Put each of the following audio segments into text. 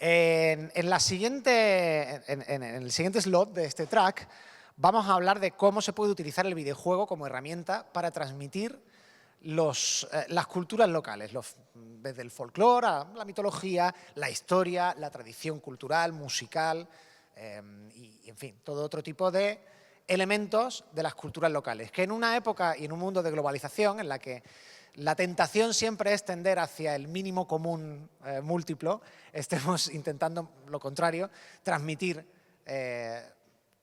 En el siguiente slot de este track vamos a hablar de cómo se puede utilizar el videojuego como herramienta para transmitir las culturas locales, desde el folclore a la mitología, la historia, la tradición cultural, musical y, en fin, todo otro tipo de elementos de las culturas locales, que en una época y en un mundo de globalización en la que la tentación siempre es tender hacia el mínimo común múltiplo, estemos intentando lo contrario, transmitir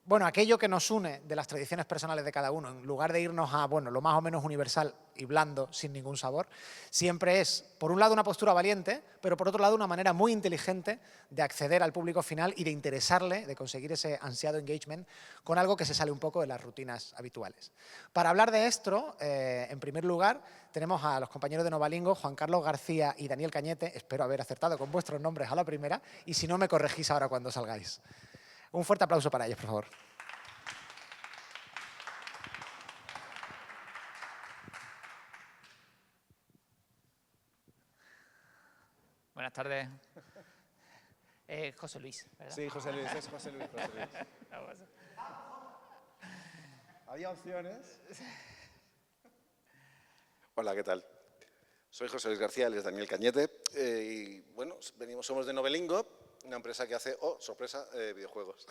bueno, aquello que nos une de las tradiciones personales de cada uno, en lugar de irnos a bueno, lo más o menos universal y blando, sin ningún sabor, siempre es, por un lado, una postura valiente, pero por otro lado, una manera muy inteligente de acceder al público final y de interesarle, de conseguir ese ansiado engagement con algo que se sale un poco de las rutinas habituales. Para hablar de esto, en primer lugar, tenemos a los compañeros de Novalingo, Juan Carlos García y Daniel Cañete. Espero haber acertado con vuestros nombres a la primera y si no, me corregís ahora cuando salgáis. Un fuerte aplauso para ellos, por favor. Buenas tardes. José Luis, ¿verdad? Sí, José Luis, es José Luis. ¿Había opciones? Hola, ¿qué tal? Soy José Luis García, él es Daniel Cañete. Y bueno, somos de Novelingo, una empresa que hace, oh, sorpresa, videojuegos.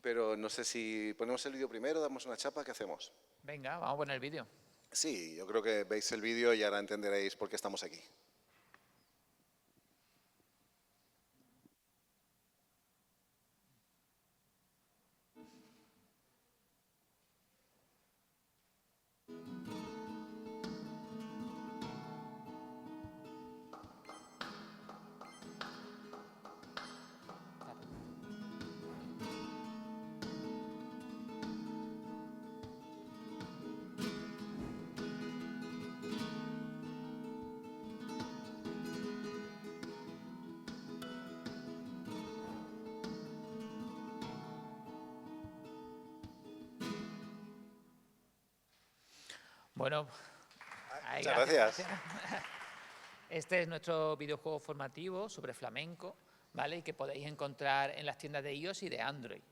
Pero no sé si ponemos el vídeo primero, damos una chapa, ¿qué hacemos? Venga, vamos a poner el vídeo. Sí, yo creo que veis el vídeo y ahora entenderéis por qué estamos aquí. Bueno, Muchas gracias. Este es nuestro videojuego formativo sobre flamenco, ¿vale? Y que podéis encontrar en las tiendas de iOS y de Android.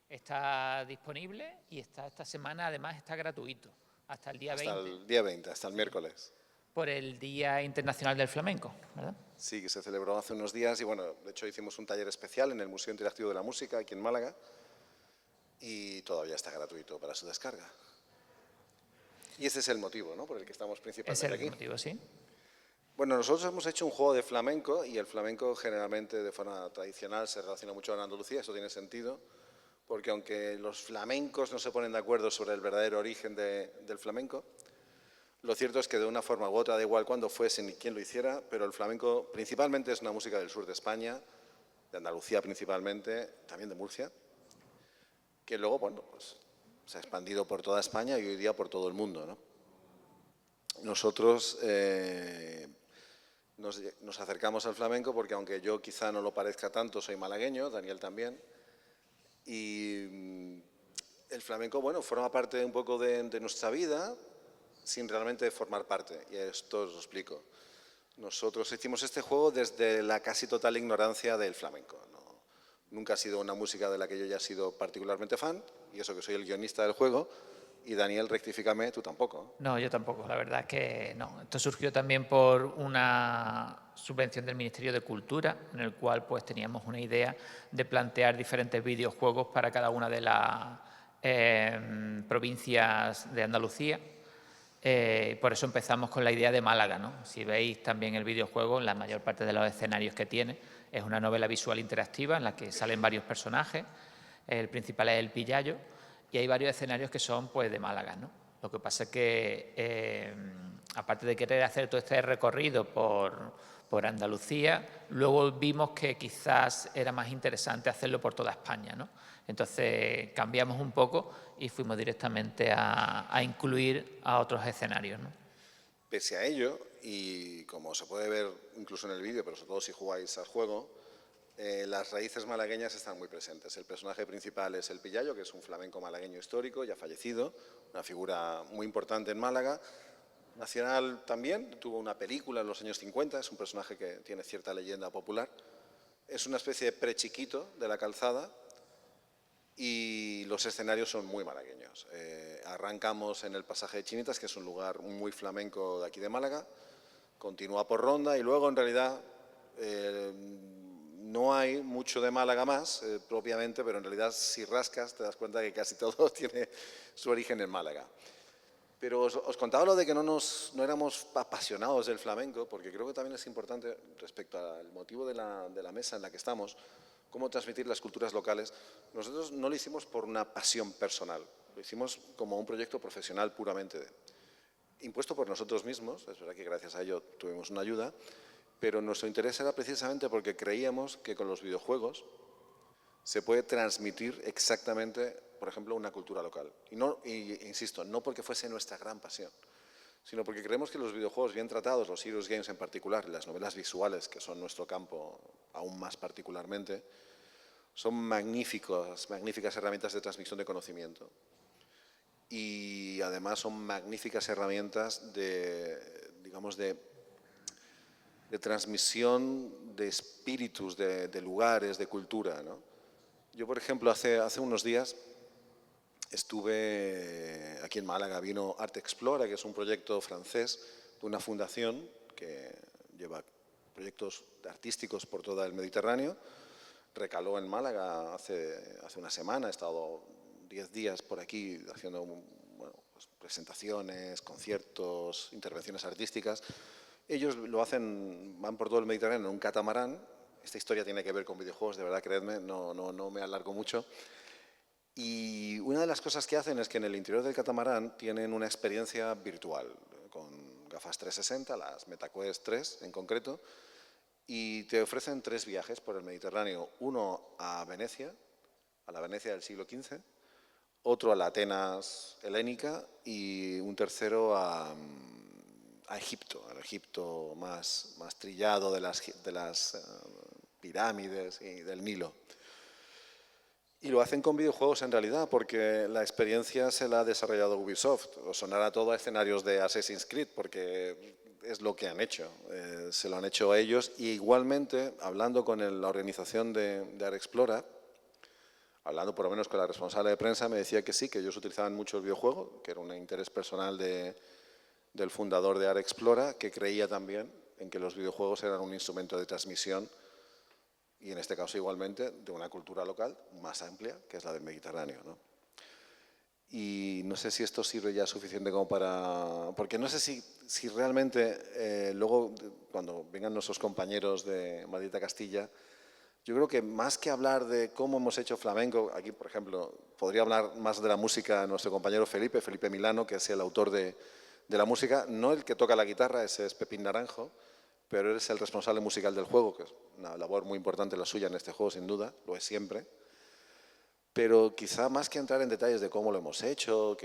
Está disponible y esta semana además está gratuito, hasta el día 20. Hasta el día 20, hasta el miércoles. Por el Día Internacional del Flamenco, ¿verdad? Sí, que se celebró hace unos días y bueno, de hecho hicimos un taller especial en el Museo Interactivo de la Música, aquí en Málaga, y todavía está gratuito para su descarga. Y ese es el motivo, ¿no?, por el que estamos principalmente aquí. Ese es el motivo, sí. Bueno, nosotros hemos hecho un juego de flamenco y el flamenco generalmente de forma tradicional se relaciona mucho con Andalucía, eso tiene sentido, porque aunque los flamencos no se ponen de acuerdo sobre el verdadero origen del flamenco, lo cierto es que de una forma u otra, da igual cuándo fuese ni quién lo hiciera, pero el flamenco principalmente es una música del sur de España, de Andalucía principalmente, también de Murcia, que luego, bueno, pues se ha expandido por toda España y hoy día por todo el mundo, ¿no? Nosotros nos acercamos al flamenco porque, aunque yo quizá no lo parezca tanto, soy malagueño, Daniel también, y el flamenco, bueno, forma parte un poco de nuestra vida sin realmente formar parte, y esto os lo explico. Nosotros hicimos este juego desde la casi total ignorancia del flamenco. Nunca ha sido una música de la que yo haya sido particularmente fan, y eso que soy el guionista del juego. Y Daniel, rectifícame, tú tampoco. No, yo tampoco, la verdad es que no. Esto surgió también por una subvención del Ministerio de Cultura, en el cual pues teníamos una idea de plantear diferentes videojuegos para cada una de las provincias de Andalucía. Por eso empezamos con la idea de Málaga, ¿no? Si veis también el videojuego, la mayor parte de los escenarios que tiene es una novela visual interactiva en la que salen varios personajes. El principal es el Pillayo y hay varios escenarios que son pues de Málaga, ¿no? Lo que pasa es que, aparte de querer hacer todo este recorrido por Andalucía, luego vimos que quizás era más interesante hacerlo por toda España, ¿no? Entonces cambiamos un poco y fuimos directamente a incluir a otros escenarios, ¿no? Pese a ello, y como se puede ver incluso en el vídeo, pero sobre todo si jugáis al juego, las raíces malagueñas están muy presentes. El personaje principal es el Pillayo, que es un flamenco malagueño histórico, ya fallecido, una figura muy importante en Málaga. Nacional también, tuvo una película en los años 50, es un personaje que tiene cierta leyenda popular. Es una especie de pre-Chiquito de la calzada y los escenarios son muy malagueños. Arrancamos en el pasaje de Chinitas, que es un lugar muy flamenco de aquí de Málaga, continúa por Ronda y luego en realidad no hay mucho de Málaga más propiamente, pero en realidad si rascas te das cuenta que casi todo tiene su origen en Málaga. Pero os contaba lo de que no éramos apasionados del flamenco, porque creo que también es importante respecto al motivo de la mesa en la que estamos, cómo transmitir las culturas locales. Nosotros no lo hicimos por una pasión personal, lo hicimos como un proyecto profesional puramente impuesto por nosotros mismos. Es verdad que gracias a ello tuvimos una ayuda, pero nuestro interés era precisamente porque creíamos que con los videojuegos se puede transmitir exactamente, por ejemplo, una cultura local. Insisto, no porque fuese nuestra gran pasión, sino porque creemos que los videojuegos bien tratados, los Heroes Games en particular, y las novelas visuales, que son nuestro campo aún más particularmente, son magníficas herramientas de transmisión de conocimiento. Y además son magníficas herramientas digamos, de transmisión de espíritus, de lugares, de cultura, ¿no? Yo, por ejemplo, hace unos días estuve aquí en Málaga, vino Art Explora, que es un proyecto francés de una fundación que lleva proyectos artísticos por todo el Mediterráneo. Recaló en Málaga hace una semana, he estado 10 días por aquí haciendo pues presentaciones, conciertos, intervenciones artísticas. Ellos lo hacen, van por todo el Mediterráneo en un catamarán. Esta historia tiene que ver con videojuegos, de verdad, creedme, no me alargo mucho. Y una de las cosas que hacen es que en el interior del catamarán tienen una experiencia virtual, con gafas 360, las MetaQuest 3 en concreto, y te ofrecen 3 viajes por el Mediterráneo. Uno a Venecia, a la Venecia del siglo XV, otro a la Atenas helénica y un tercero a Egipto, al Egipto más trillado de las pirámides y del Nilo. Y lo hacen con videojuegos en realidad, porque la experiencia se la ha desarrollado Ubisoft. Os sonará todo a escenarios de Assassin's Creed, porque es lo que han hecho. Se lo han hecho a ellos. Y igualmente, hablando con la organización de Art Explora, hablando por lo menos con la responsable de prensa, me decía que sí, que ellos utilizaban mucho el videojuego, que era un interés personal del fundador de Art Explora, que creía también en que los videojuegos eran un instrumento de transmisión, y en este caso igualmente de una cultura local más amplia, que es la del Mediterráneo, ¿no? Y no sé si esto sirve ya suficiente como para... Porque no sé si realmente luego, cuando vengan nuestros compañeros de Maldita Castilla, yo creo que más que hablar de cómo hemos hecho flamenco, aquí, por ejemplo, podría hablar más de la música nuestro compañero Felipe Milano, que es el autor de la música, no el que toca la guitarra, ese es Pepín Naranjo, pero es el responsable musical del juego, que es una labor muy importante la suya en este juego, sin duda, lo es siempre. Pero quizá más que entrar en detalles de cómo lo hemos hecho,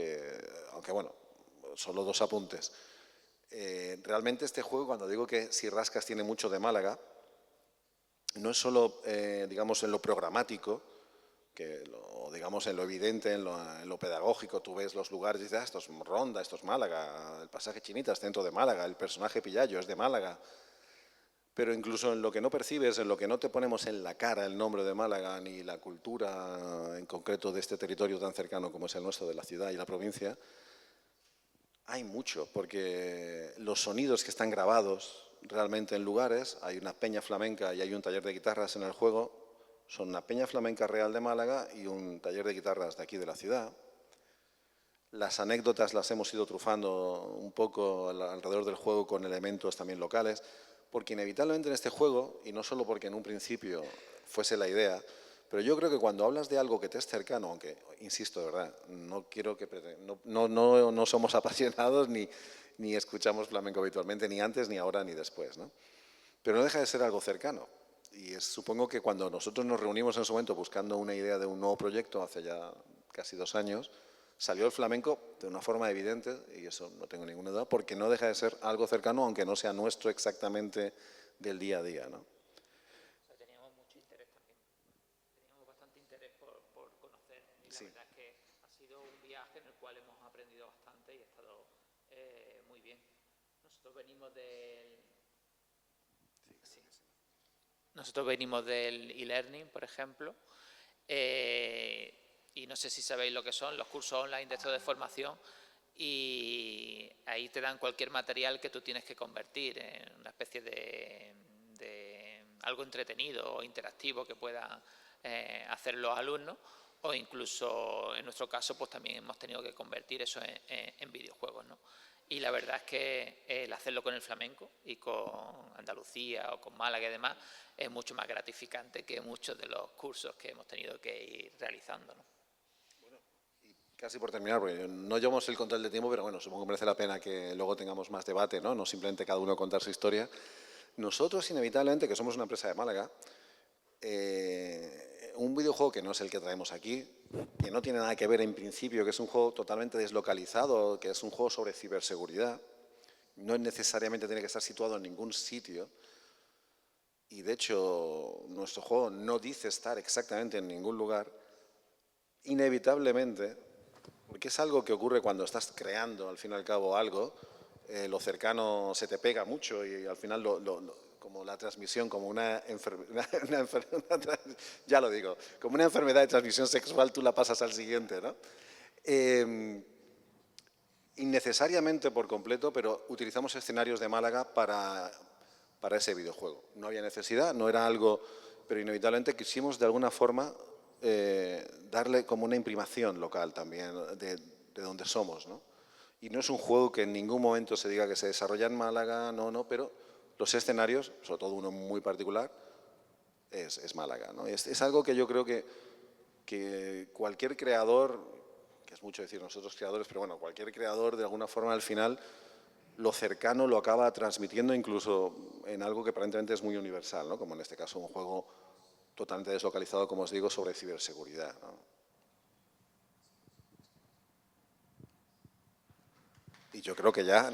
aunque bueno, solo 2 apuntes. Realmente este juego, cuando digo que si rascas tiene mucho de Málaga, no es solo, digamos, en lo programático, digamos en lo evidente, en lo pedagógico. Tú ves los lugares y dices, esto es Ronda, esto es Málaga, el pasaje Chinitas, centro de Málaga, el personaje Pillayo es de Málaga. Pero incluso en lo que no percibes, en lo que no te ponemos en la cara el nombre de Málaga, ni la cultura en concreto de este territorio tan cercano como es el nuestro, de la ciudad y la provincia, hay mucho, porque los sonidos que están grabados realmente en lugares, hay una peña flamenca y hay un taller de guitarras en el juego, son una peña flamenca real de Málaga y un taller de guitarras de aquí de la ciudad. Las anécdotas las hemos ido trufando un poco alrededor del juego con elementos también locales, porque inevitablemente en este juego, y no solo porque en un principio fuese la idea, pero yo creo que cuando hablas de algo que te es cercano, aunque, insisto, de verdad, no somos apasionados ni escuchamos flamenco habitualmente, ni antes, ni ahora, ni después, ¿no? Pero no deja de ser algo cercano. Y supongo que cuando nosotros nos reunimos en su momento buscando una idea de un nuevo proyecto, hace ya casi 2 años, salió el flamenco de una forma evidente, y eso no tengo ninguna duda, porque no deja de ser algo cercano, aunque no sea nuestro exactamente del día a día, ¿no? O sea, teníamos mucho interés también. Teníamos bastante interés por conocer. Y la verdad es que ha sido un viaje en el cual hemos aprendido bastante y ha estado muy bien. Nosotros venimos del... Sí. Nosotros venimos del e-learning, por ejemplo, y no sé si sabéis lo que son los cursos online de estos de formación, y ahí te dan cualquier material que tú tienes que convertir en una especie de algo entretenido o interactivo que puedan hacer los alumnos, o incluso en nuestro caso pues también hemos tenido que convertir eso en videojuegos, ¿no? Y la verdad es que el hacerlo con el flamenco y con Andalucía o con Málaga y demás es mucho más gratificante que muchos de los cursos que hemos tenido que ir realizando, ¿no? Casi por terminar, porque no llevamos el control de tiempo, pero bueno, supongo que merece la pena que luego tengamos más debate, ¿no? No simplemente cada uno contar su historia. Nosotros, inevitablemente, que somos una empresa de Málaga, un videojuego que no es el que traemos aquí, que no tiene nada que ver en principio, que es un juego totalmente deslocalizado, que es un juego sobre ciberseguridad, no necesariamente tiene que estar situado en ningún sitio, y de hecho nuestro juego no dice estar exactamente en ningún lugar, inevitablemente, porque es algo que ocurre cuando estás creando al fin y al cabo algo, lo cercano se te pega mucho y al final como la transmisión, como una enfermedad, ya lo digo, como una enfermedad de transmisión sexual, tú la pasas al siguiente, ¿no? Innecesariamente por completo, pero utilizamos escenarios de Málaga para ese videojuego. No había necesidad, no era algo, pero inevitablemente quisimos de alguna forma darle como una imprimación local también de donde somos, ¿no? Y no es un juego que en ningún momento se diga que se desarrolla en Málaga, no, pero los escenarios, sobre todo uno muy particular, es Málaga, ¿no? Es algo que yo creo que cualquier creador, que es mucho decir nosotros creadores, pero bueno, cualquier creador de alguna forma al final lo cercano lo acaba transmitiendo incluso en algo que aparentemente es muy universal, ¿no? Como en este caso un juego totalmente deslocalizado, como os digo, sobre ciberseguridad, ¿no? Y yo creo que ya,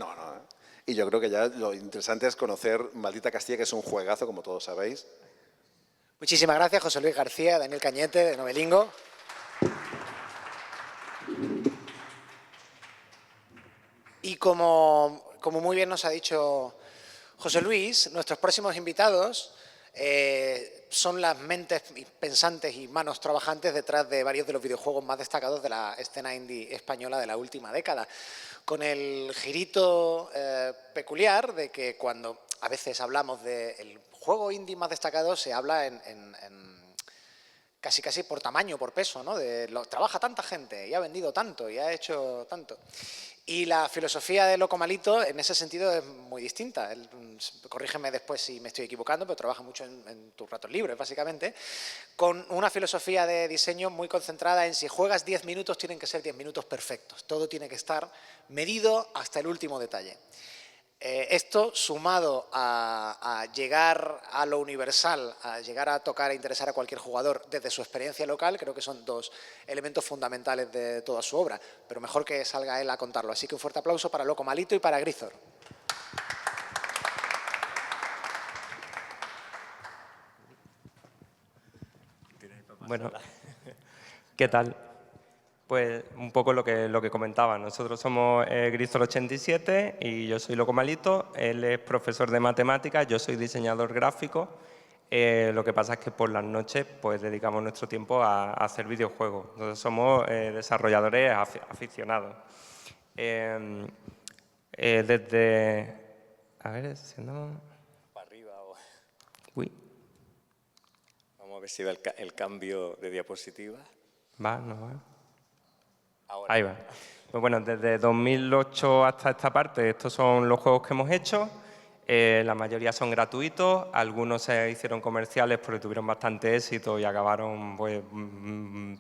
y yo creo que ya lo interesante es conocer Maldita Castilla, que es un juegazo, como todos sabéis. Muchísimas gracias, José Luis García, Daniel Cañete, de Novelingo. Y como muy bien nos ha dicho José Luis, nuestros próximos invitados son las mentes pensantes y manos trabajantes detrás de varios de los videojuegos más destacados de la escena indie española de la última década, con el girito peculiar de que cuando a veces hablamos del juego indie más destacado se habla casi por tamaño, por peso, ¿no? Trabaja tanta gente y ha vendido tanto y ha hecho tanto. Y la filosofía de Loco Malito en ese sentido es muy distinta. Corrígeme después si me estoy equivocando, pero trabaja mucho en tus ratos libres, básicamente, con una filosofía de diseño muy concentrada en si juegas 10 minutos, tienen que ser 10 minutos perfectos. Todo tiene que estar medido hasta el último detalle. Esto, sumado a llegar a lo universal, a llegar a tocar e interesar a cualquier jugador desde su experiencia local, creo que son dos elementos fundamentales de toda su obra. Pero mejor que salga él a contarlo. Así que un fuerte aplauso para Loco Malito y para Grisor. Bueno, ¿qué tal? Pues un poco lo que comentaba. Nosotros somos Grisor87 y yo soy Loco Malito. Él es profesor de matemáticas, yo soy diseñador gráfico. Lo que pasa es que por las noches pues dedicamos nuestro tiempo a hacer videojuegos. Entonces somos desarrolladores aficionados. Desde... A ver, si no... Para arriba o... Uy. Vamos a ver si va el cambio de diapositiva. Va, no va. Ahora. Ahí va. Pues bueno, desde 2008 hasta esta parte, estos son los juegos que hemos hecho. La mayoría son gratuitos, algunos se hicieron comerciales porque tuvieron bastante éxito y acabaron pues,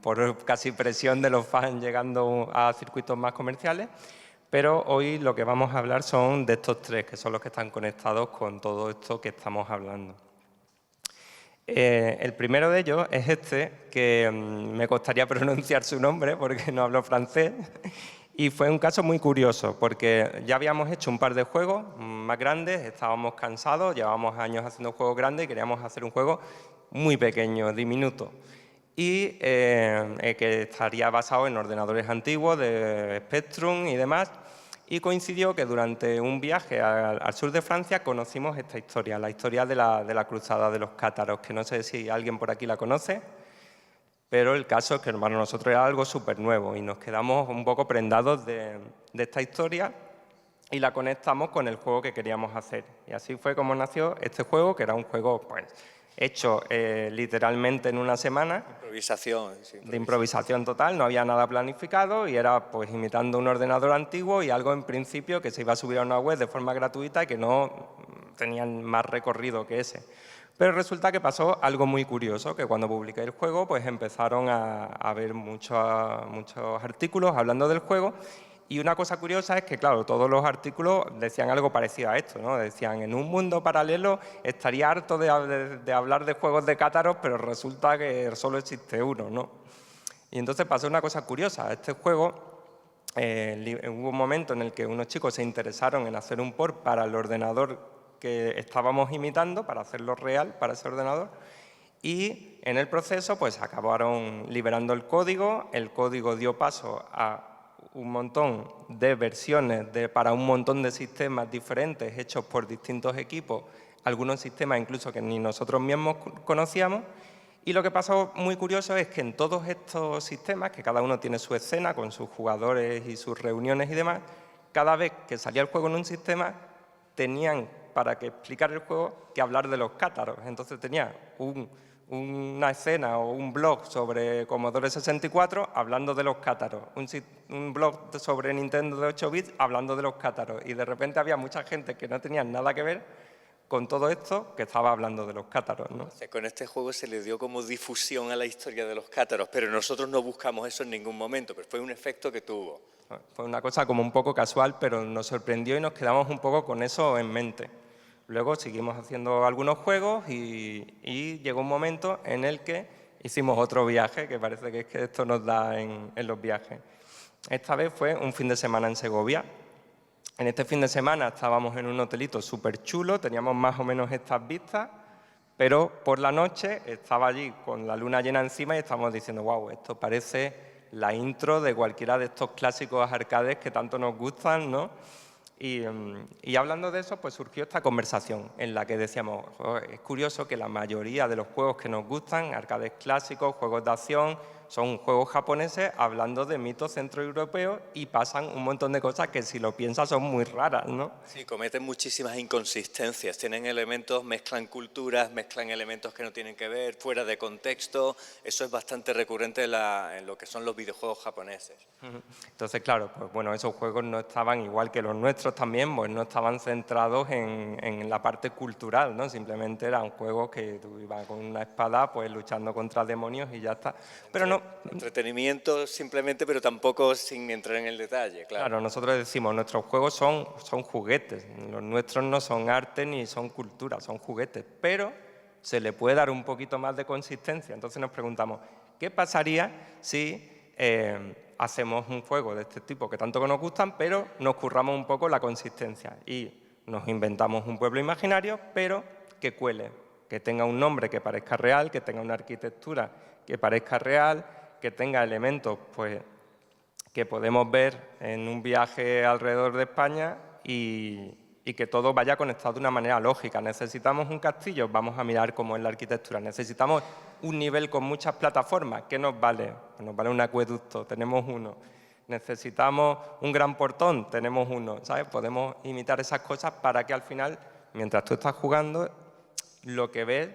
por casi presión de los fans llegando a circuitos más comerciales. Pero hoy lo que vamos a hablar son de estos tres, que son los que están conectados con todo esto que estamos hablando. El primero de ellos es este, que me costaría pronunciar su nombre porque no hablo francés, y fue un caso muy curioso porque ya habíamos hecho un par de juegos más grandes, estábamos cansados, llevábamos años haciendo juegos grandes y queríamos hacer un juego muy pequeño, diminuto, y que estaría basado en ordenadores antiguos de Spectrum y demás, Y coincidió que durante un viaje al sur de Francia conocimos esta historia, la historia de la cruzada de los cátaros, que no sé si alguien por aquí la conoce, pero el caso es que para nosotros era algo súper nuevo y nos quedamos un poco prendados de esta historia y la conectamos con el juego que queríamos hacer. Y así fue como nació este juego, que era un juego pues, hecho literalmente en una semana. Improvisación. Sí, de improvisación total, no había nada planificado y era pues imitando un ordenador antiguo y algo en principio que se iba a subir a una web de forma gratuita y que no tenían más recorrido que ese. Pero resulta que pasó algo muy curioso, que cuando publiqué el juego pues empezaron a ver muchos artículos hablando del juego. Y una cosa curiosa es que, claro, todos los artículos decían algo parecido a esto, ¿no? Decían, en un mundo paralelo estaría harto de hablar de juegos de cátaros, pero resulta que solo existe uno, ¿no? Y entonces pasó una cosa curiosa. Este juego, hubo un momento en el que unos chicos se interesaron en hacer un port para el ordenador que estábamos imitando, para hacerlo real para ese ordenador, y en el proceso pues acabaron liberando el código dio paso a un montón de versiones para un montón de sistemas diferentes hechos por distintos equipos, algunos sistemas incluso que ni nosotros mismos conocíamos. Y lo que pasó muy curioso es que en todos estos sistemas, que cada uno tiene su escena con sus jugadores y sus reuniones y demás, cada vez que salía el juego en un sistema, tenían para que explicar el juego que hablar de los cátaros. Entonces tenía una escena o un blog sobre Commodore 64 hablando de los cátaros, un blog sobre Nintendo de 8 bits hablando de los cátaros, y de repente había mucha gente que no tenía nada que ver con todo esto que estaba hablando de los cátaros, ¿no? Entonces, con este juego se le dio como difusión a la historia de los cátaros, pero nosotros no buscamos eso en ningún momento, pero fue un efecto que tuvo. Fue una cosa como un poco casual, pero nos sorprendió y nos quedamos un poco con eso en mente. Luego seguimos haciendo algunos juegos y llegó un momento en el que hicimos otro viaje, que parece que es que esto nos da en los viajes. Esta vez fue un fin de semana en Segovia. En este fin de semana estábamos en un hotelito súper chulo, teníamos más o menos estas vistas, pero por la noche estaba allí con la luna llena encima y estábamos diciendo, wow, esto parece la intro de cualquiera de estos clásicos arcades que tanto nos gustan, ¿no? Y hablando de eso, pues surgió esta conversación en la que decíamos, oh, es curioso que la mayoría de los juegos que nos gustan, arcades clásicos, juegos de acción, son juegos japoneses hablando de mitos centroeuropeos y pasan un montón de cosas que si lo piensas son muy raras, ¿no? Sí, cometen muchísimas inconsistencias, tienen elementos, mezclan culturas, mezclan elementos que no tienen que ver, fuera de contexto. Eso es bastante recurrente en lo que son los videojuegos japoneses. Entonces, claro, pues bueno, esos juegos no estaban, igual que los nuestros también, pues no estaban centrados en la parte cultural, ¿no? Simplemente eran juegos que tú ibas con una espada pues luchando contra demonios y ya está. Pero no... Entretenimiento simplemente, pero tampoco sin entrar en el detalle, claro. Claro, nosotros decimos, nuestros juegos son juguetes, los nuestros no son arte ni son cultura, son juguetes, pero se le puede dar un poquito más de consistencia. Entonces nos preguntamos, ¿qué pasaría si hacemos un juego de este tipo que tanto que nos gustan, pero nos curramos un poco la consistencia y nos inventamos un pueblo imaginario, pero que cuele, que tenga un nombre que parezca real, que tenga una arquitectura que parezca real, que tenga elementos pues, que podemos ver en un viaje alrededor de España y que todo vaya conectado de una manera lógica. Necesitamos un castillo, vamos a mirar cómo es la arquitectura. Necesitamos un nivel con muchas plataformas, ¿qué nos vale? Nos vale un acueducto, tenemos uno. Necesitamos un gran portón, tenemos uno, ¿sabes? Podemos imitar esas cosas para que al final, mientras tú estás jugando, lo que ves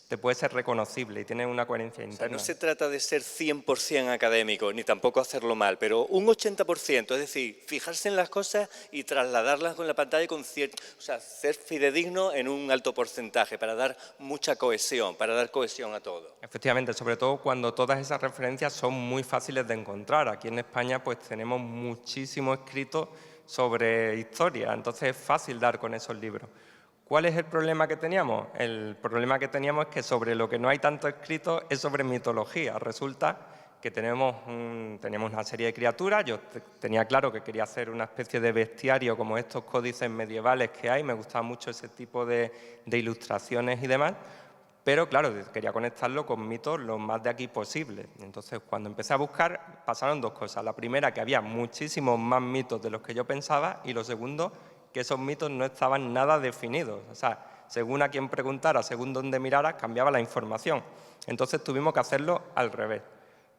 te puede ser reconocible y tiene una coherencia interna. O sea, no se trata de ser 100% académico, ni tampoco hacerlo mal, pero un 80%, es decir, fijarse en las cosas y trasladarlas con la pantalla con cierto, o sea, ser fidedigno en un alto porcentaje para dar mucha cohesión, para dar cohesión a todo. Efectivamente, sobre todo cuando todas esas referencias son muy fáciles de encontrar. Aquí en España pues tenemos muchísimo escrito sobre historia, entonces es fácil dar con esos libros. ¿Cuál es el problema que teníamos? El problema que teníamos es que sobre lo que no hay tanto escrito es sobre mitología. Resulta que teníamos una serie de criaturas, yo tenía claro que quería hacer una especie de bestiario como estos códices medievales que hay, me gustaba mucho ese tipo de ilustraciones y demás, Pero claro, quería conectarlo con mitos lo más de aquí posible. Entonces, cuando empecé a buscar, pasaron dos cosas. La primera, que había muchísimos más mitos de los que yo pensaba, y lo segundo, que esos mitos no estaban nada definidos. O sea, según a quien preguntara, según dónde miraras, cambiaba la información. Entonces tuvimos que hacerlo al revés.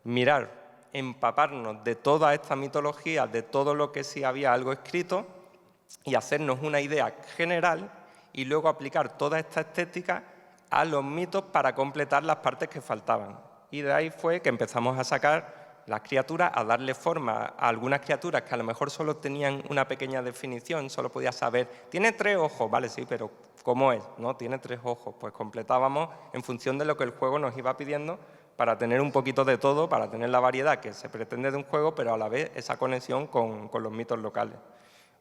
Mirar, empaparnos de toda esta mitología, de todo lo que sí había algo escrito, y hacernos una idea general y luego aplicar toda esta estética a los mitos para completar las partes que faltaban. Y de ahí fue que empezamos a sacar las criaturas, a darle forma a algunas criaturas que a lo mejor solo tenían una pequeña definición, solo podías saber, tiene 3 ojos, vale, sí, pero ¿cómo es? No, tiene 3 ojos. Pues completábamos en función de lo que el juego nos iba pidiendo para tener un poquito de todo, para tener la variedad que se pretende de un juego, pero a la vez esa conexión con los mitos locales.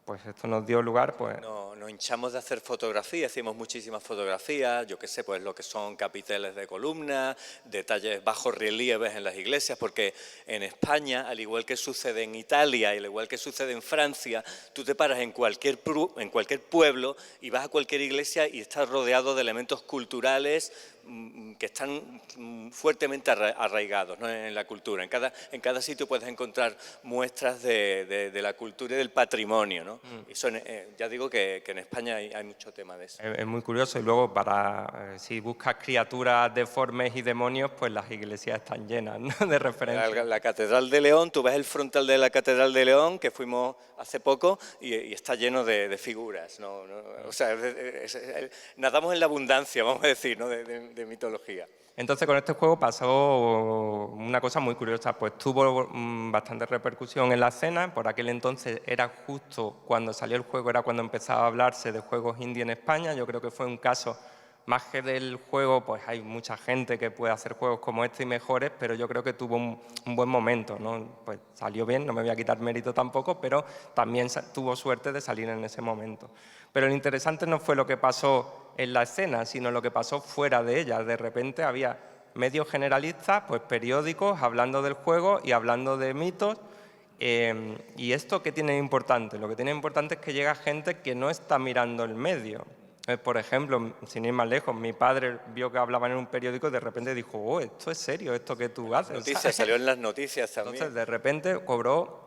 Pues esto nos dio lugar, pues... Nos hinchamos de hacer fotografías, hicimos muchísimas fotografías, yo qué sé, pues lo que son capiteles de columnas, detalles bajos relieves en las iglesias, porque en España, al igual que sucede en Italia y al igual que sucede en Francia, tú te paras en cualquier pueblo y vas a cualquier iglesia y estás rodeado de elementos culturales que están fuertemente arraigados, ¿no?, en la cultura. En cada sitio puedes encontrar muestras de la cultura y del patrimonio, ¿no? Y son, ya digo que en España hay mucho tema de eso. Es muy curioso, y luego si buscas criaturas deformes y demonios, pues las iglesias están llenas, ¿no?, de referencias. La Catedral de León, tú ves el frontal de la Catedral de León, que fuimos hace poco, y está lleno de figuras, ¿no? O sea, nadamos en la abundancia, vamos a decir, ¿no?, de mitología. Entonces con este juego pasó una cosa muy curiosa, pues tuvo bastante repercusión en la escena. Por aquel entonces era justo cuando salió el juego, era cuando empezaba a hablarse de juegos indie en España. Yo creo que fue un caso, más que del juego, pues hay mucha gente que puede hacer juegos como este y mejores, pero yo creo que tuvo un buen momento, ¿no? Pues salió bien, no me voy a quitar mérito tampoco, pero también tuvo suerte de salir en ese momento. Pero lo interesante no fue lo que pasó en la escena, sino lo que pasó fuera de ella. De repente había medios generalistas, pues periódicos, hablando del juego y hablando de mitos. ¿Y esto qué tiene importante? Lo que tiene importante es que llega gente que no está mirando el medio. Por ejemplo, sin ir más lejos, mi padre vio que hablaban en un periódico y de repente dijo, oh, esto es serio, esto que tú haces. Noticias, salió en las noticias también. Entonces, de repente cobró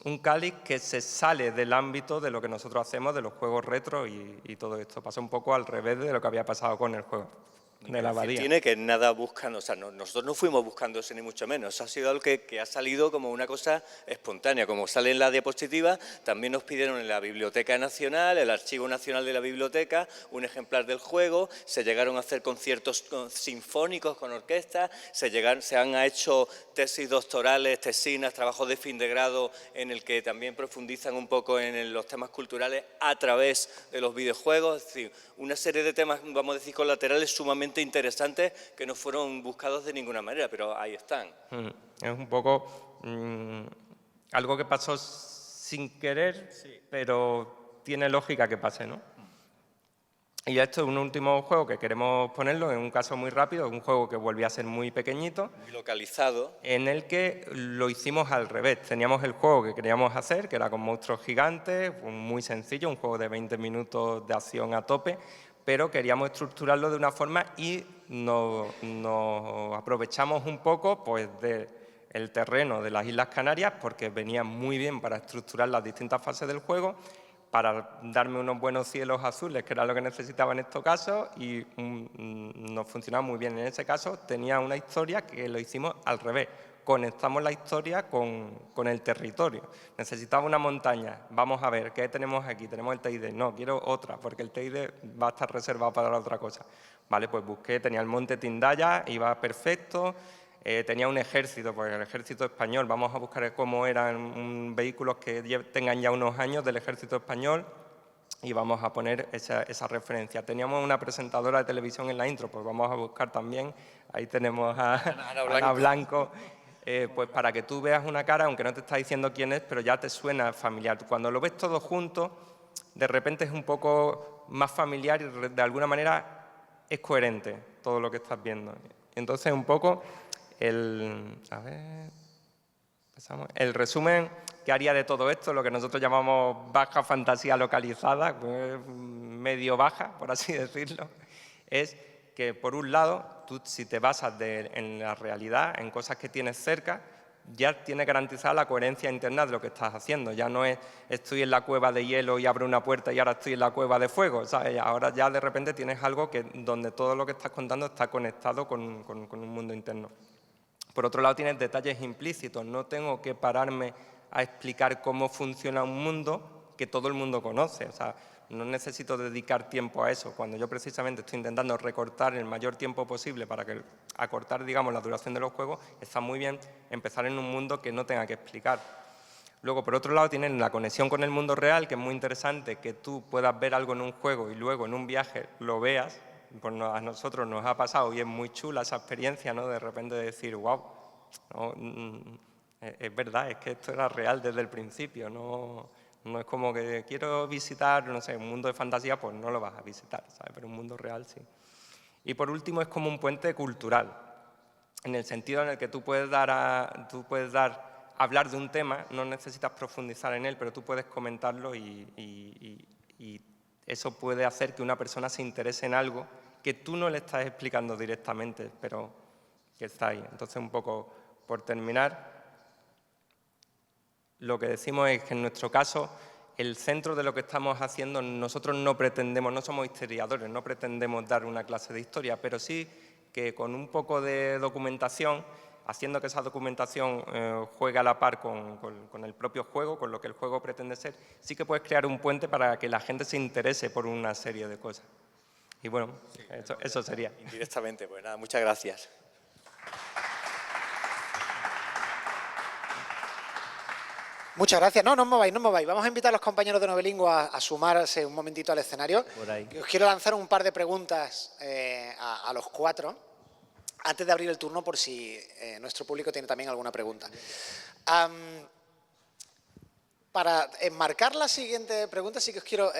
un cáliz que se sale del ámbito de lo que nosotros hacemos, de los juegos retro y todo esto. Pasa un poco al revés de lo que había pasado con el juego de la abadía. Tiene que nada buscan, o sea, nosotros no fuimos buscando eso ni mucho menos, eso ha sido algo que ha salido como una cosa espontánea, como sale en la diapositiva, también nos pidieron en la Biblioteca Nacional, el Archivo Nacional de la Biblioteca, un ejemplar del juego, se llegaron a hacer conciertos sinfónicos con orquestas, se han hecho tesis doctorales, tesinas, trabajos de fin de grado en el que también profundizan un poco en los temas culturales a través de los videojuegos, es decir, una serie de temas, vamos a decir, colaterales sumamente interesantes que no fueron buscados de ninguna manera, pero ahí están. Es un poco algo que pasó sin querer, sí, pero tiene lógica que pase, ¿no? Y esto es un último juego que queremos ponerlo, en un caso muy rápido, un juego que volvía a ser muy pequeñito. Muy localizado. En el que lo hicimos al revés. Teníamos el juego que queríamos hacer, que era con monstruos gigantes, muy sencillo, un juego de 20 minutos de acción a tope, pero queríamos estructurarlo de una forma y nos aprovechamos un poco pues, del terreno de las Islas Canarias, porque venía muy bien para estructurar las distintas fases del juego, para darme unos buenos cielos azules, que era lo que necesitaba en estos casos, y nos funcionaba muy bien. En ese caso tenía una historia que lo hicimos al revés. Conectamos la historia con el territorio. Necesitaba una montaña. Vamos a ver, ¿qué tenemos aquí? Tenemos el Teide. No, quiero otra, porque el Teide va a estar reservado para otra cosa. Vale, pues busqué, tenía el monte Tindaya, iba perfecto. Tenía un ejército, pues el ejército español. Vamos a buscar cómo eran vehículos que tengan ya unos años del ejército español y vamos a poner esa referencia. Teníamos una presentadora de televisión en la intro, pues vamos a buscar también. Ahí tenemos a Ana Blanco. Pues para que tú veas una cara, aunque no te está diciendo quién es, pero ya te suena familiar. Cuando lo ves todo junto, de repente es un poco más familiar y de alguna manera es coherente todo lo que estás viendo. Entonces, un poco, el resumen que haría de todo esto, lo que nosotros llamamos baja fantasía localizada, medio baja, por así decirlo, es que, por un lado, tú si te basas en la realidad, en cosas que tienes cerca, ya tienes garantizada la coherencia interna de lo que estás haciendo. Ya no es estoy en la cueva de hielo y abro una puerta y ahora estoy en la cueva de fuego, ¿sabes? Ahora ya de repente tienes algo donde todo lo que estás contando está conectado con un mundo interno. Por otro lado, tienes detalles implícitos. No tengo que pararme a explicar cómo funciona un mundo que todo el mundo conoce. O sea, no necesito dedicar tiempo a eso. Cuando yo precisamente estoy intentando recortar el mayor tiempo posible para acortar, digamos, la duración de los juegos, está muy bien empezar en un mundo que no tenga que explicar. Luego, por otro lado, tienen la conexión con el mundo real, que es muy interesante, que tú puedas ver algo en un juego y luego en un viaje lo veas. Pues a nosotros nos ha pasado y es muy chula esa experiencia, ¿no? De repente decir, wow, no, es verdad, es que esto era real desde el principio, no es como que quiero visitar, no sé, un mundo de fantasía, pues no lo vas a visitar, ¿sabes? Pero un mundo real sí. Y por último es como un puente cultural, en el sentido en el que tú puedes hablar de un tema, no necesitas profundizar en él, pero tú puedes comentarlo y eso puede hacer que una persona se interese en algo que tú no le estás explicando directamente, pero que está ahí. Entonces, un poco por terminar, lo que decimos es que en nuestro caso, el centro de lo que estamos haciendo, nosotros no pretendemos, no somos historiadores, no pretendemos dar una clase de historia, pero sí que con un poco de documentación, haciendo que esa documentación juegue a la par con el propio juego, con lo que el juego pretende ser, sí que puedes crear un puente para que la gente se interese por una serie de cosas. Y bueno, eso sería. Indirectamente, pues nada, muchas gracias. Muchas gracias. No os mováis, no os mováis. Vamos a invitar a los compañeros de Novelingua a sumarse un momentito al escenario. Por ahí. Os quiero lanzar un par de preguntas a los cuatro, antes de abrir el turno por si nuestro público tiene también alguna pregunta. Para enmarcar la siguiente pregunta, sí que os quiero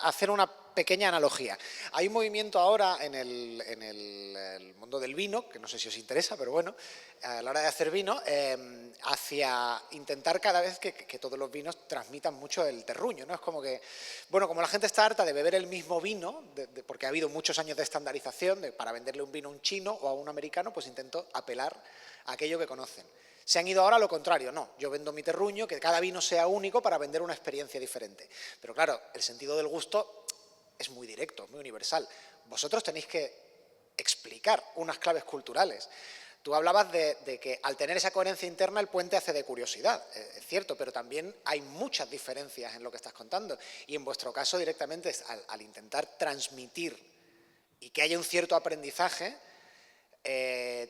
hacer una pequeña analogía. Hay un movimiento ahora en el mundo del vino, que no sé si os interesa, pero bueno, a la hora de hacer vino, hacia intentar cada vez que todos los vinos transmitan mucho el terruño, ¿no? Es como que, bueno, como la gente está harta de beber el mismo vino, porque ha habido muchos años de estandarización, para venderle un vino a un chino o a un americano, pues intento apelar a aquello que conocen. Se han ido ahora a lo contrario, no, yo vendo mi terruño, que cada vino sea único para vender una experiencia diferente. Pero claro, el sentido del gusto es muy directo, muy universal. Vosotros tenéis que explicar unas claves culturales. Tú hablabas de que al tener esa coherencia interna el puente hace de curiosidad, es cierto, pero también hay muchas diferencias en lo que estás contando. Y en vuestro caso directamente es al intentar transmitir y que haya un cierto aprendizaje,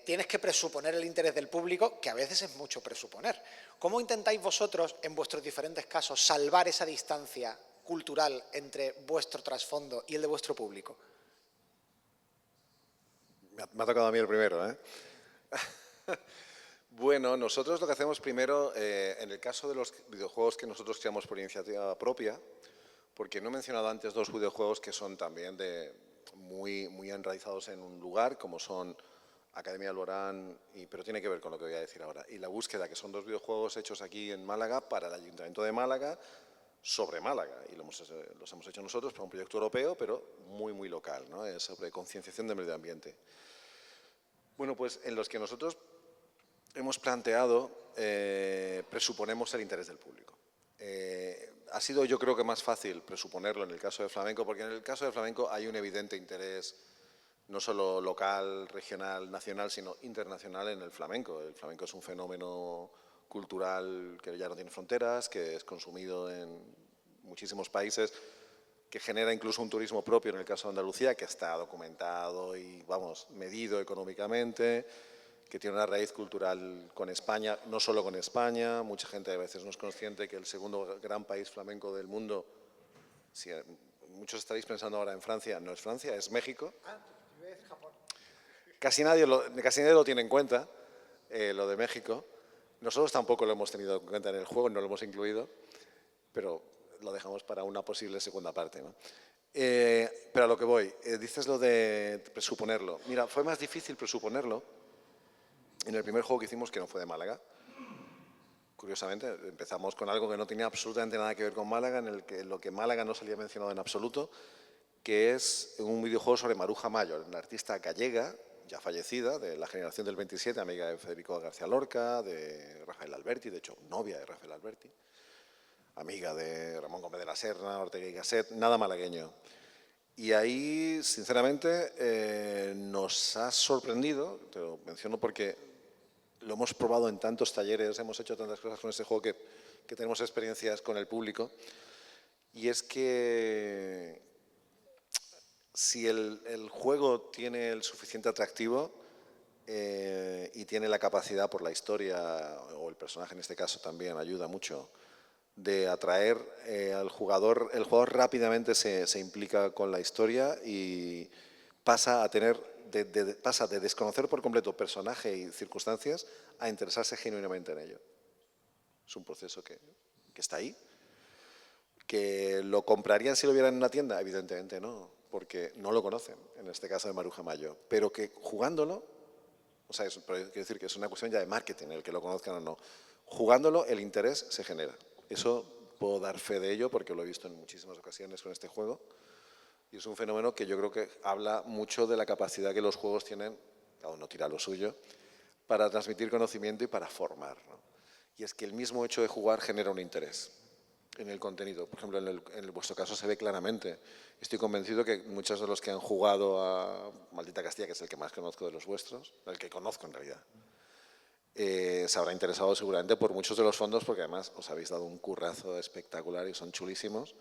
tienes que presuponer el interés del público, que a veces es mucho presuponer. ¿Cómo intentáis vosotros, en vuestros diferentes casos, salvar esa distancia cultural entre vuestro trasfondo y el de vuestro público? Me ha tocado a mí el primero, ¿eh? Bueno, nosotros lo que hacemos primero, en el caso de los videojuegos que nosotros creamos por iniciativa propia, porque no he mencionado antes dos videojuegos que son también muy enraizados en un lugar, como son Academia Alborán, pero tiene que ver con lo que voy a decir ahora, y La Búsqueda, que son dos videojuegos hechos aquí en Málaga para el Ayuntamiento de Málaga, sobre Málaga, y los hemos hecho nosotros para un proyecto europeo, pero muy local, ¿no? Es sobre concienciación del medio ambiente. Bueno, pues en los que nosotros hemos planteado, presuponemos el interés del público. Ha sido, yo creo que más fácil presuponerlo en el caso de flamenco, porque en el caso de flamenco hay un evidente interés no solo local, regional, nacional, sino internacional en el flamenco. El flamenco es un fenómeno cultural que ya no tiene fronteras, que es consumido en muchísimos países, que genera incluso un turismo propio en el caso de Andalucía, que está documentado y, vamos, medido económicamente, que tiene una raíz cultural con España, no solo con España. Mucha gente a veces no es consciente que el segundo gran país flamenco del mundo, si muchos estaréis pensando ahora en Francia, no es Francia, es México. Casi nadie lo tiene en cuenta, lo de México. Nosotros tampoco lo hemos tenido en cuenta en el juego, no lo hemos incluido, pero lo dejamos para una posible segunda parte, ¿no? Pero a lo que voy, dices lo de presuponerlo. Mira, fue más difícil presuponerlo en el primer juego que hicimos, que no fue de Málaga. Curiosamente, empezamos con algo que no tenía absolutamente nada que ver con Málaga, en lo que Málaga no salía mencionado en absoluto, que es un videojuego sobre Maruja Mayor, una artista gallega, ya fallecida, de la generación del 27, amiga de Federico García Lorca, de Rafael Alberti, de hecho, novia de Rafael Alberti, amiga de Ramón Gómez de la Serna, Ortega y Gasset, nada malagueño. Y ahí, sinceramente, nos ha sorprendido, te lo menciono porque lo hemos probado en tantos talleres, hemos hecho tantas cosas con este juego que tenemos experiencias con el público, y es que si el juego tiene el suficiente atractivo y tiene la capacidad por la historia, o el personaje en este caso también ayuda mucho, de atraer al jugador, el jugador rápidamente se implica con la historia y pasa a tener, pasa de desconocer por completo personaje y circunstancias a interesarse genuinamente en ello. Es un proceso que está ahí. ¿Que lo comprarían si lo vieran en una tienda? Evidentemente no, porque no lo conocen, en este caso de Maruja Mayo. Pero que jugándolo, o sea, quiero decir que es una cuestión ya de marketing, el que lo conozcan o no. Jugándolo, el interés se genera. Eso puedo dar fe de ello porque lo he visto en muchísimas ocasiones con este juego. Y es un fenómeno que yo creo que habla mucho de la capacidad que los juegos tienen, cada uno tira lo suyo, para transmitir conocimiento y para formar, ¿no? Y es que el mismo hecho de jugar genera un interés en el contenido. Por ejemplo, en vuestro caso se ve claramente. Estoy convencido que muchos de los que han jugado a Maldita Castilla, que es el que más conozco de los vuestros, el que conozco en realidad, se habrá interesado seguramente por muchos de los fondos, porque además os habéis dado un currazo espectacular y son chulísimos.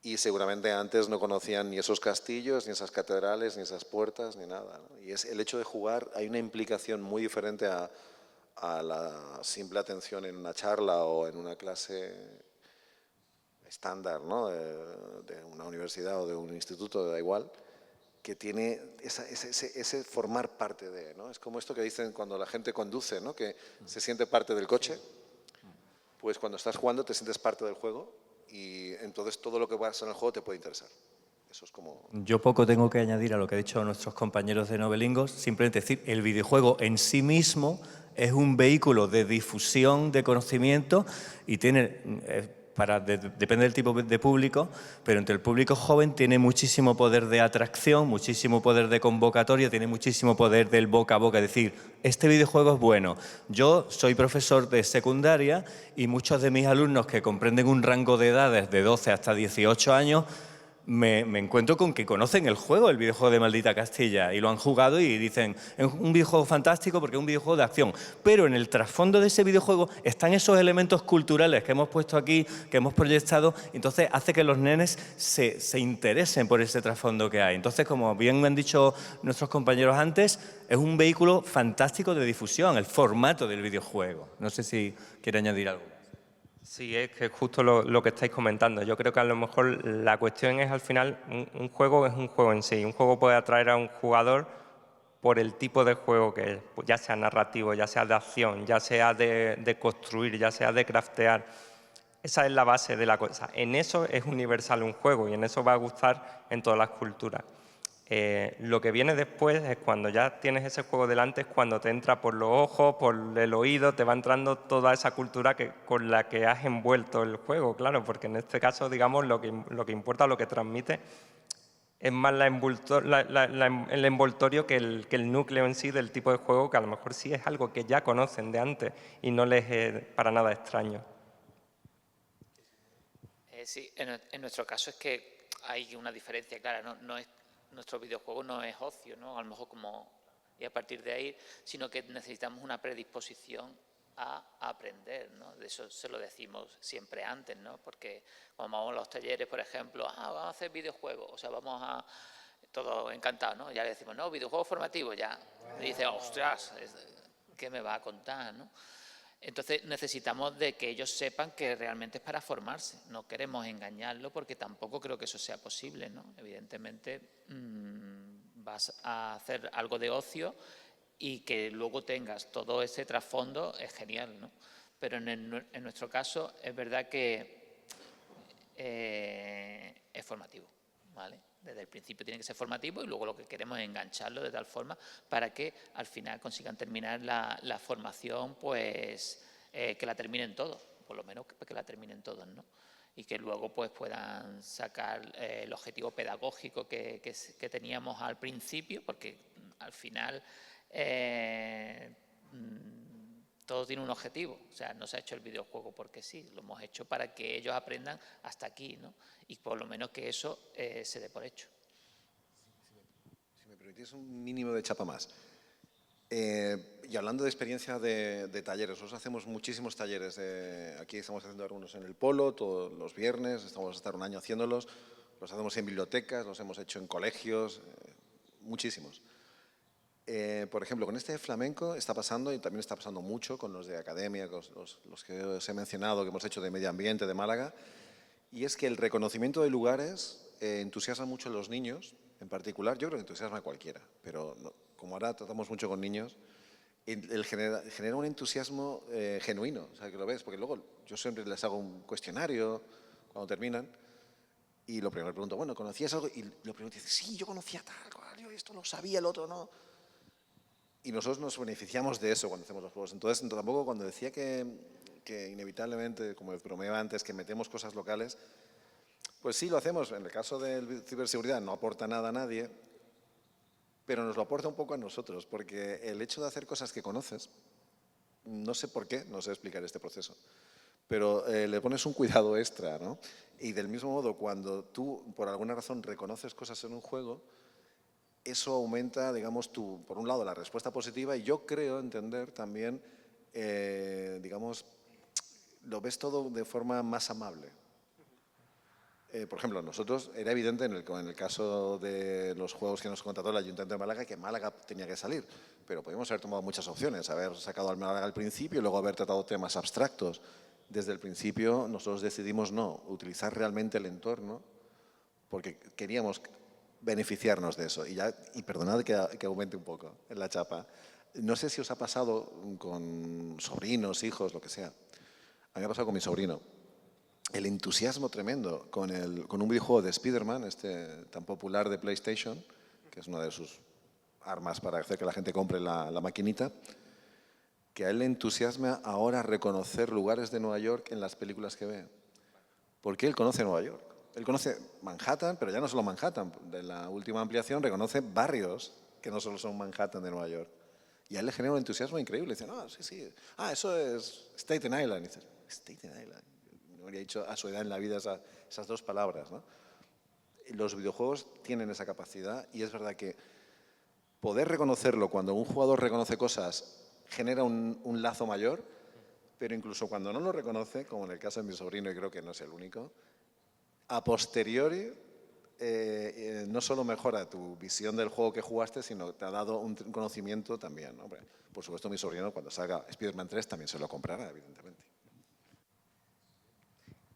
Y seguramente antes no conocían ni esos castillos, ni esas catedrales, ni esas puertas, ni nada, ¿no? Y es el hecho de jugar, hay una implicación muy diferente a la simple atención en una charla o en una clase estándar, ¿no? de una universidad o de un instituto, da igual, que tiene ese formar parte de, ¿no? Es como esto que dicen cuando la gente conduce, ¿no? Que se siente parte del coche. Pues cuando estás jugando te sientes parte del juego y entonces todo lo que pasa en el juego te puede interesar. Eso es como... Yo poco tengo que añadir a lo que han dicho nuestros compañeros de Novelingos, simplemente decir, el videojuego en sí mismo es un vehículo de difusión de conocimiento y tiene... depende del tipo de público, pero entre el público joven tiene muchísimo poder de atracción, muchísimo poder de convocatoria, tiene muchísimo poder del boca a boca, es decir, este videojuego es bueno. Yo soy profesor de secundaria y muchos de mis alumnos que comprenden un rango de edades de 12 hasta 18 años, me encuentro con que conocen el juego, el videojuego de Maldita Castilla, y lo han jugado y dicen, es un videojuego fantástico porque es un videojuego de acción. Pero en el trasfondo de ese videojuego están esos elementos culturales que hemos puesto aquí, que hemos proyectado, entonces hace que los nenes se interesen por ese trasfondo que hay. Entonces, como bien me han dicho nuestros compañeros antes, es un vehículo fantástico de difusión, el formato del videojuego. No sé si quiere añadir algo. Sí, es que es justo lo que estáis comentando. Yo creo que a lo mejor la cuestión es al final, un juego es un juego en sí. Un juego puede atraer a un jugador por el tipo de juego que es, pues ya sea narrativo, ya sea de acción, ya sea de construir, ya sea de craftear. Esa es la base de la cosa. En eso es universal un juego y en eso va a gustar en todas las culturas. Lo que viene después es cuando ya tienes ese juego delante, es cuando te entra por los ojos, por el oído, te va entrando toda esa cultura con la que has envuelto el juego, claro, porque en este caso, digamos, lo que importa, lo que transmite, es más el envoltorio que el núcleo en sí del tipo de juego, que a lo mejor sí es algo que ya conocen de antes y no les es para nada extraño. Sí, en nuestro caso es que hay una diferencia clara, no es, nuestro videojuego no es ocio, ¿no? A lo mejor y a partir de ahí, sino que necesitamos una predisposición a aprender, ¿no? De eso se lo decimos siempre antes, ¿no? Porque cuando vamos a los talleres, por ejemplo, vamos a hacer videojuegos, o sea, vamos a... Todos encantados, ¿no? Ya le decimos, no, videojuego formativo, ya. Y dice, ostras, ¿qué me va a contar, no? Entonces necesitamos de que ellos sepan que realmente es para formarse. No queremos engañarlo porque tampoco creo que eso sea posible, ¿no? Evidentemente vas a hacer algo de ocio y que luego tengas todo ese trasfondo es genial, ¿no? Pero en nuestro caso es verdad que es formativo, ¿vale? Desde el principio tiene que ser formativo y luego lo que queremos es engancharlo de tal forma para que al final consigan terminar la formación, pues que la terminen todos, por lo menos que la terminen todos, ¿no? y que luego pues puedan sacar el objetivo pedagógico que teníamos al principio, porque al final todo tiene un objetivo. O sea, no se ha hecho el videojuego porque sí, lo hemos hecho para que ellos aprendan hasta aquí, ¿no? Y por lo menos que eso se dé por hecho. Si me permitís un mínimo de chapa más. Y hablando de experiencia de talleres, nosotros hacemos muchísimos talleres. Aquí estamos haciendo algunos en el Polo, todos los viernes, estamos a estar un año haciéndolos. Los hacemos en bibliotecas, los hemos hecho en colegios, muchísimos. Por ejemplo, con este de flamenco está pasando, y también está pasando mucho con los de academia, los que os he mencionado, que hemos hecho de medio ambiente de Málaga, y es que el reconocimiento de lugares entusiasma mucho a los niños, en particular. Yo creo que entusiasma a cualquiera, pero no, como ahora tratamos mucho con niños, genera un entusiasmo genuino, o sea, que lo ves, porque luego yo siempre les hago un cuestionario cuando terminan, y lo primero le pregunto, bueno, ¿conocías algo? Y lo primero dice, sí, yo conocía tal, yo esto lo sabía, el otro no. Y nosotros nos beneficiamos de eso cuando hacemos los juegos. Entonces, tampoco cuando decía que inevitablemente, como bromeaba antes, que metemos cosas locales, pues sí, lo hacemos. En el caso de ciberseguridad no aporta nada a nadie, pero nos lo aporta un poco a nosotros, porque el hecho de hacer cosas que conoces, no sé por qué, no sé explicar este proceso, pero le pones un cuidado extra, ¿no? Y del mismo modo, cuando tú, por alguna razón, reconoces cosas en un juego, eso aumenta, digamos, por un lado, la respuesta positiva, y yo creo entender también, digamos, lo ves todo de forma más amable. Por ejemplo, nosotros, era evidente en el caso de los juegos que nos contrató el Ayuntamiento de Málaga, que Málaga tenía que salir, pero podíamos haber tomado muchas opciones, haber sacado al Málaga al principio y luego haber tratado temas abstractos. Desde el principio nosotros decidimos no, utilizar realmente el entorno, porque queríamos beneficiarnos de eso. Y perdonad que aumente un poco en la chapa. No sé si os ha pasado con sobrinos, hijos, lo que sea. A mí me ha pasado con mi sobrino. El entusiasmo tremendo con un videojuego de Spider-Man, tan popular de PlayStation, que es una de sus armas para hacer que la gente compre la maquinita, que a él le entusiasma ahora reconocer lugares de Nueva York en las películas que ve. Porque él conoce Nueva York. Él conoce Manhattan, pero ya no solo Manhattan. De la última ampliación reconoce barrios que no solo son Manhattan de Nueva York. Y a él le genera un entusiasmo increíble. Dice, no, sí. Ah, eso es Staten Island. Y dice, Staten Island. No habría dicho a su edad en la vida esas dos palabras, ¿no? Los videojuegos tienen esa capacidad, y es verdad que poder reconocerlo cuando un jugador reconoce cosas genera un lazo mayor, pero incluso cuando no lo reconoce, como en el caso de mi sobrino, y creo que no es el único, a posteriori no solo mejora tu visión del juego que jugaste, sino te ha dado un conocimiento también, ¿no? Por supuesto, mi sobrino, cuando salga Spider-Man 3, también se lo comprará, evidentemente.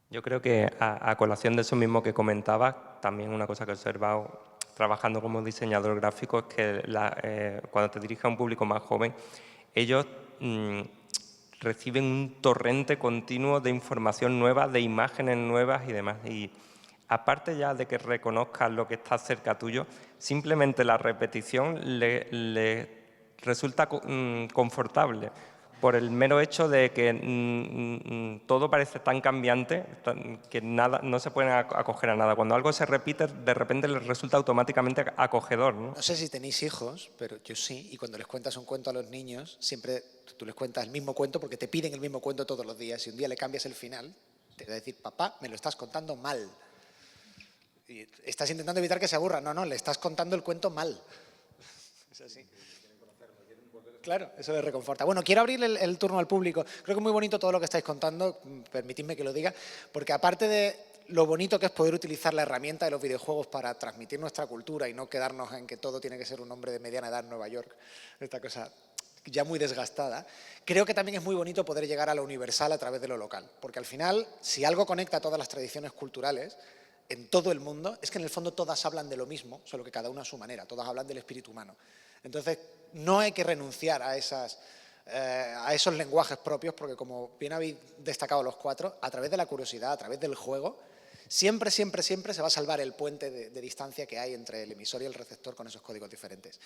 Yo creo que a colación de eso mismo que comentaba, también una cosa que he observado trabajando como diseñador gráfico es que cuando te diriges a un público más joven, ellos reciben un torrente continuo de información nueva, de imágenes nuevas y demás. Y aparte ya de que reconozcas lo que está cerca tuyo, simplemente la repetición le resulta confortable por el mero hecho de que todo parece tan cambiante que nada, no se pueden acoger a nada. Cuando algo se repite, de repente les resulta automáticamente acogedor, ¿no? No sé si tenéis hijos, pero yo sí, y cuando les cuentas un cuento a los niños, siempre tú les cuentas el mismo cuento porque te piden el mismo cuento todos los días. Si un día le cambias el final, te va a decir, papá, me lo estás contando mal. Y estás intentando evitar que se aburra. No, le estás contando el cuento mal. Es así. Claro, eso les reconforta. Bueno, quiero abrir el turno al público. Creo que es muy bonito todo lo que estáis contando, permitidme que lo diga, porque aparte de lo bonito que es poder utilizar la herramienta de los videojuegos para transmitir nuestra cultura y no quedarnos en que todo tiene que ser un hombre de mediana edad en Nueva York, esta cosa ya muy desgastada, creo que también es muy bonito poder llegar a lo universal a través de lo local, porque al final, si algo conecta a todas las tradiciones culturales en todo el mundo, es que en el fondo todas hablan de lo mismo, solo que cada una a su manera, todas hablan del espíritu humano. Entonces, no hay que renunciar a esos lenguajes propios, porque como bien habéis destacado los cuatro, a través de la curiosidad, a través del juego, siempre se va a salvar el puente de distancia que hay entre el emisor y el receptor con esos códigos diferentes.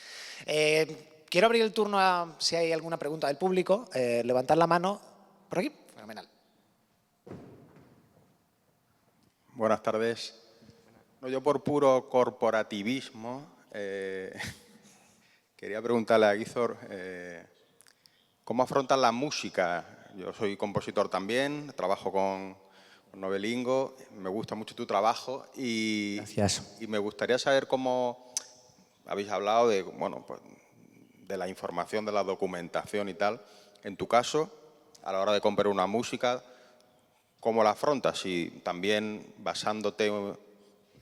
Quiero abrir el turno a si hay alguna pregunta del público. Levantar la mano. ¿Por aquí? Fenomenal. Buenas tardes. No, yo por puro corporativismo quería preguntarle a Guizor ¿cómo afrontan la música? Yo soy compositor también, trabajo con Novelingo, me gusta mucho tu trabajo y, Gracias. y me gustaría saber cómo habéis hablado de, bueno, pues, de la información, de la documentación y tal. En tu caso, a la hora de comprar una música, ¿cómo la afrontas? Si también basándote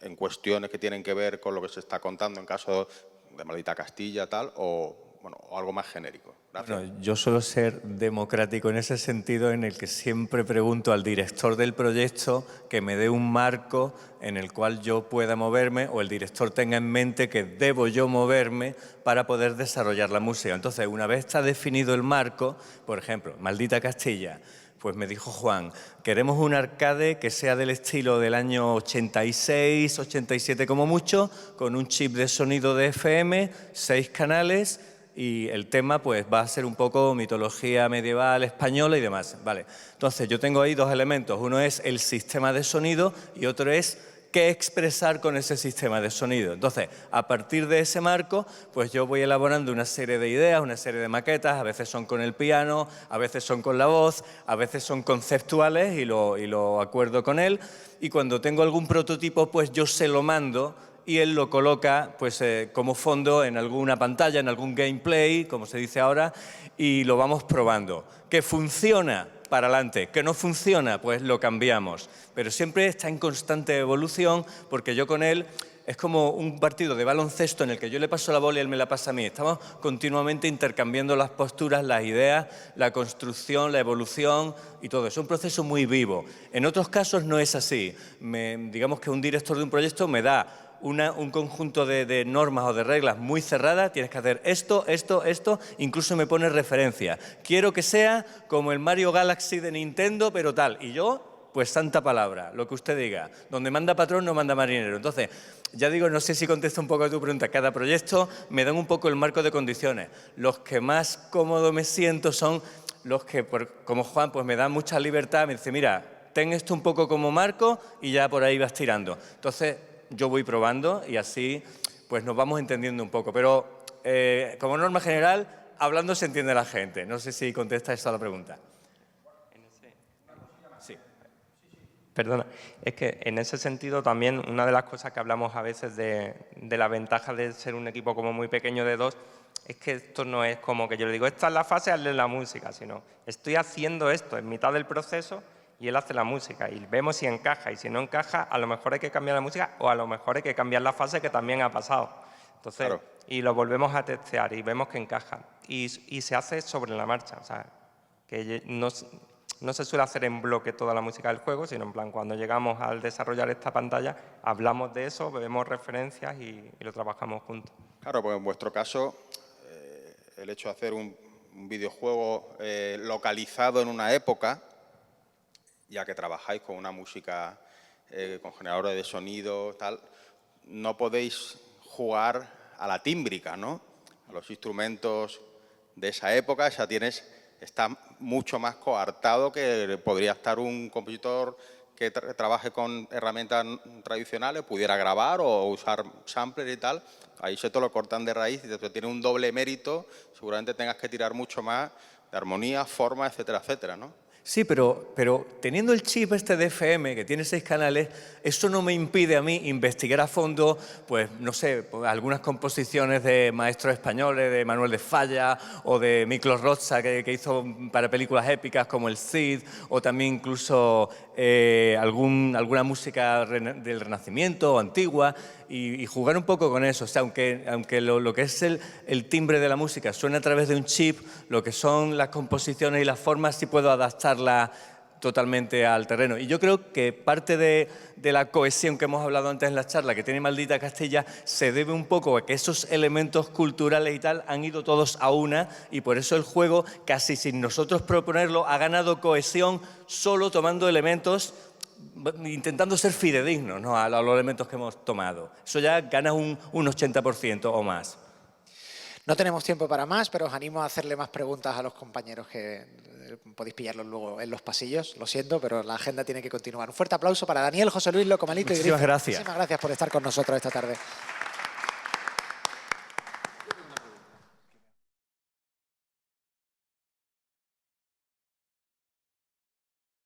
en cuestiones que tienen que ver con lo que se está contando en caso de Maldita Castilla, tal, o algo más genérico. Gracias. Bueno, yo suelo ser democrático en ese sentido, en el que siempre pregunto al director del proyecto que me dé un marco en el cual yo pueda moverme o el director tenga en mente que debo yo moverme para poder desarrollar la música. Entonces, una vez está definido el marco, por ejemplo, Maldita Castilla, pues me dijo Juan, queremos un arcade que sea del estilo del año 86, 87 como mucho, con un chip de sonido de FM, 6 canales, y el tema pues va a ser un poco mitología medieval española y demás. Vale. Entonces yo tengo ahí dos elementos, uno es el sistema de sonido y otro es qué expresar con ese sistema de sonido. Entonces, a partir de ese marco, pues yo voy elaborando una serie de ideas, una serie de maquetas, a veces son con el piano, a veces son con la voz, a veces son conceptuales y lo acuerdo con él. Y cuando tengo algún prototipo, pues yo se lo mando y él lo coloca pues, como fondo en alguna pantalla, en algún gameplay, como se dice ahora, y lo vamos probando. ¿Que funciona? Para adelante. ¿Que no funciona? Pues lo cambiamos. Pero siempre está en constante evolución, porque yo con él es como un partido de baloncesto en el que yo le paso la bola y él me la pasa a mí. Estamos continuamente intercambiando las posturas, las ideas, la construcción, la evolución y todo. Es un proceso muy vivo. En otros casos no es así. Digamos que un director de un proyecto me da un conjunto de normas o de reglas muy cerradas, tienes que hacer esto, incluso me pone referencia. Quiero que sea como el Mario Galaxy de Nintendo, pero tal. Y yo, pues santa palabra, lo que usted diga. Donde manda patrón no manda marinero. Entonces, ya digo, no sé si contesto un poco a tu pregunta. Cada proyecto me dan un poco el marco de condiciones. Los que más cómodo me siento son los que, como Juan, pues me dan mucha libertad. Me dice, mira, ten esto un poco como marco y ya por ahí vas tirando. Entonces, yo voy probando y así pues nos vamos entendiendo un poco. Pero como norma general, hablando se entiende la gente. No sé si contesta esto a la pregunta. Sí. Perdona, es que en ese sentido también una de las cosas que hablamos a veces de la ventaja de ser un equipo como muy pequeño de dos es que esto no es como que yo le digo, esta es la fase, hazle la música, sino estoy haciendo esto en mitad del proceso y él hace la música y vemos si encaja y si no encaja, a lo mejor hay que cambiar la música o a lo mejor hay que cambiar la fase que también ha pasado. Entonces, claro. Y lo volvemos a testear y vemos que encaja y se hace sobre la marcha, o sea, que no se suele hacer en bloque toda la música del juego, sino en plan cuando llegamos al desarrollar esta pantalla, hablamos de eso, vemos referencias y lo trabajamos juntos. Claro, pues en vuestro caso, el hecho de hacer un videojuego localizado en una época, ya que trabajáis con una música, con generadores de sonido, tal, no podéis jugar a la tímbrica, ¿no? A los instrumentos de esa época, está mucho más coartado que podría estar un compositor que trabaje con herramientas tradicionales, pudiera grabar o usar samplers y tal. Ahí se te lo cortan de raíz y te tiene un doble mérito, seguramente tengas que tirar mucho más de armonía, forma, etcétera, etcétera, ¿no? Sí, pero teniendo el chip este de FM, que tiene 6 canales, eso no me impide a mí investigar a fondo, pues, no sé, pues, algunas composiciones de maestros españoles, de Manuel de Falla o de Miklos Rozsa, que hizo para películas épicas como El Cid, o también incluso alguna música del Renacimiento o antigua, y jugar un poco con eso. O sea, aunque lo que es el timbre de la música suena a través de un chip, lo que son las composiciones y las formas sí puedo adaptarla totalmente al terreno. Y yo creo que parte de la cohesión que hemos hablado antes en la charla, que tiene Maldita Castilla, se debe un poco a que esos elementos culturales y tal han ido todos a una, y por eso el juego, casi sin nosotros proponerlo, ha ganado cohesión solo tomando elementos, intentando ser fidedignos, ¿no?, a los elementos que hemos tomado. Eso ya gana un 80% o más. No tenemos tiempo para más, pero os animo a hacerle más preguntas a los compañeros que podéis pillarlos luego en los pasillos. Lo siento, pero la agenda tiene que continuar. Un fuerte aplauso para Daniel, José Luis, Locomalito y Grifo. Muchísimas gracias. Muchísimas gracias por estar con nosotros esta tarde.